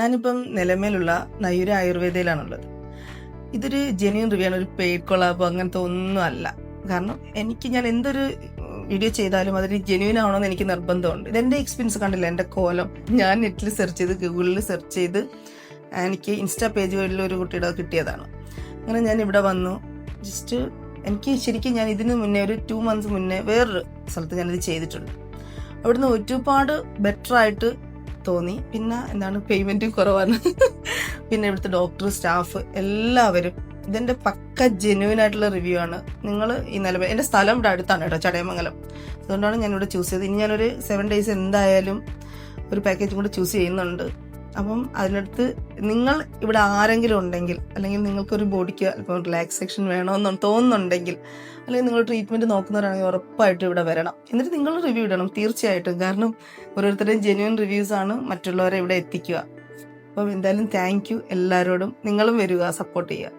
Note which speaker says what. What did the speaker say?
Speaker 1: ഞാനിപ്പം നിലമേലുള്ള നയൂര ആയുർവേദയിലാണുള്ളത്. ഇതൊരു genuine review ആണ്, ഒരു പെയ്ഡ് കൊളാബോ അങ്ങനത്തെ ഒന്നും അല്ല. കാരണം ഞാൻ എന്തൊരു വീഡിയോ ചെയ്താലും അതിന് ജെന്യൂൻ ആവണമെന്ന് എനിക്ക് നിർബന്ധമുണ്ട്. ഇതെന്റെ എക്സ്പീരിയൻസ് കണ്ടില്ല, എൻ്റെ കോലം ഞാൻ നെറ്റിൽ സെർച്ച് ചെയ്ത് ഗൂഗിളിൽ സെർച്ച് ചെയ്ത് എനിക്ക് ഇൻസ്റ്റാ പേജ് വഴിയിൽ ഒരു കുട്ടിയുടെ കിട്ടിയതാണ്. അങ്ങനെ ഞാൻ ഇവിടെ വന്നു. എനിക്ക് ശരിക്കും ഞാൻ ഇതിന് മുന്നേ ഒരു 2 months മുന്നേ വേറൊരു സ്ഥലത്ത് ഞാനിത് ചെയ്തിട്ടുണ്ട്. അവിടുന്ന് ഒരുപാട് ബെറ്റർ ആയിട്ട് തോന്നി. പിന്നെ പേയ്മെന്റും കുറവാണ്. പിന്നെ ഇവിടുത്തെ ഡോക്ടർ, സ്റ്റാഫ് എല്ലാവരും ഇതിന്റെ പക്ക ജെന്യൂൻ ആയിട്ടുള്ള റിവ്യൂ ആണ്. നിങ്ങൾ ഈ നിലവിൽ എൻ്റെ സ്ഥലം ഇവിടെ അടുത്താണ് കേട്ടോ, ചടയമംഗലം. അതുകൊണ്ടാണ് ഞാനിവിടെ ചൂസ് ചെയ്തത്. ഇനി ഞാനൊരു 7 days എന്തായാലും ഒരു പാക്കേജും കൂടെ ചൂസ് ചെയ്യുന്നുണ്ട്. അപ്പം അതിനടുത്ത് നിങ്ങൾ ഇവിടെ ആരെങ്കിലും ഉണ്ടെങ്കിൽ, അല്ലെങ്കിൽ നിങ്ങൾക്കൊരു ബോഡിക്ക് അല്പം റിലാക്സേഷൻ വേണമെന്ന് തോന്നുന്നുണ്ടെങ്കിൽ, അല്ലെങ്കിൽ നിങ്ങൾ ട്രീറ്റ്മെന്റ് നോക്കുന്നവരാണെങ്കിൽ ഉറപ്പായിട്ടും ഇവിടെ വരണം. എന്നിട്ട് നിങ്ങൾ റിവ്യൂ ഇടണം തീർച്ചയായിട്ടും. കാരണം ഓരോരുത്തരുടെയും ജെന്യൂൻ റിവ്യൂസ് ആണ് മറ്റുള്ളവരെ ഇവിടെ എത്തിക്കുക. അപ്പം എന്തായാലും താങ്ക് യു എല്ലാവരോടും. നിങ്ങളും വരിക, സപ്പോർട്ട് ചെയ്യുക.